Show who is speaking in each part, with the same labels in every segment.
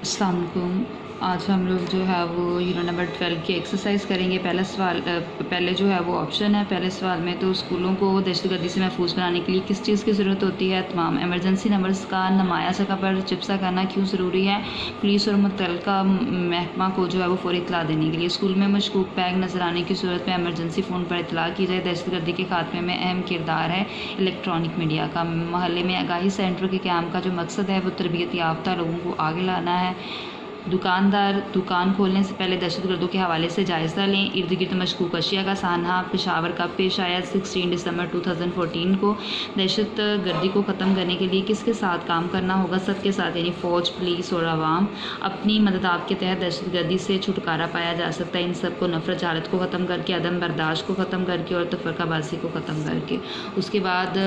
Speaker 1: अस्सलाम वालेकुम। आज हम लोग जो है वो यूनिट नंबर 12 की एक्सरसाइज करेंगे। पहला सवाल पहले जो है वो ऑप्शन है। पहले सवाल में तो स्कूलों को दहशतगर्दी से महफूज बनाने के लिए किस चीज़ की ज़रूरत होती है? तमाम एमरजेंसी नंबर्स का नुमाया सतह पर चिप्सा करना क्यों ज़रूरी है? पुलिस और मुतल्लिका महकमा को जो है वो फौरी इत्तला देने के लिए। स्कूल में मशकूक बैग नजर आने की सूरत में एमरजेंसी फ़ोन पर इत्तला की जाए। दहशतगर्दी के खात्मे में अहम किरदार है इलेक्ट्रॉनिक मीडिया का। महल्ले में आगाही सेंटर के क़याम का जो मकसद है वो तरबियत याफ्ता लोगों को आगे लाना है। दुकानदार दुकान खोलने से पहले दहशतगर्दों के हवाले से जायज़ा लें। इर्द गिर्द मशकूक अशिया का सान्हा पेशावर कब पेश आया? 16 दिसंबर 2014 को। दहशत गर्दी को ख़त्म करने के लिए किसके साथ काम करना होगा? सबके साथ, यानी फ़ौज, पुलिस और आवाम। अपनी मदद आपके तहत दहशतगर्दी से छुटकारा पाया जा सकता है। इन सब को नफरत जहालत को ख़त्म करके, अदम बर्दाश्त को ख़त्म करके और तफरकाबाजी को ख़त्म करके। उसके बाद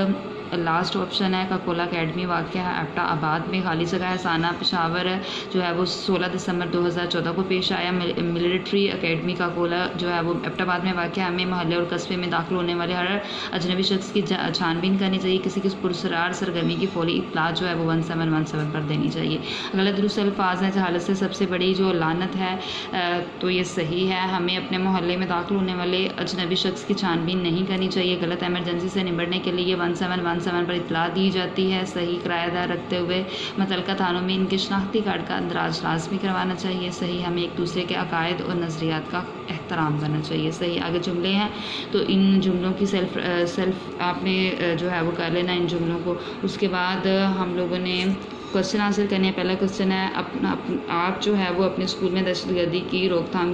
Speaker 1: लास्ट ऑप्शन है ककोला अकेडमी वाक़या है एबटाबाद में। खाली जगह है साना पेशावर जो है वो 16 दिसंबर 2014 को पेश आया। मिलिट्री अकेडमी ककोला जो है वो एबटाबाद में वाक़या है। हमें मोहल्ले और कस्बे में दाखिल होने वाले हर अजनबी शख्स की छानबीन करनी चाहिए। किसी की पुरसरार सरगर्मी की फौरी इत्तला जो है वो 1717 पर देनी चाहिए। गलत दुरुस्त अल्फाज हैं। जहालत से सबसे बड़ी जो लानत है तो ये सही है। हमें अपने मोहल्ले में दाखिल होने वाले अजनबी शख्स की छानबीन नहीं करनी चाहिए। गलत एमरजेंसी से निपटने के लिए 1717 पर इत्तला दी जाती है। सही किराएदार रखते हुए मुतल्लिका थानों में इनके शनाख्ती कार्ड का अंदराज लाजमी करवाना चाहिए। सही, हमें एक दूसरे के अकायद और नज़रियात का एहतराम करना चाहिए। सही, आगे जुमले हैं तो इन जुमलों की सेल्फ आपने जो है वो कर लेना इन जुमलों को। उसके बाद हम लोगों ने क्वेश्चन आंसर करने हैं। पहला क्वेश्चन है आप जो है वो अपने स्कूल में दहशतगर्दी की रोकथाम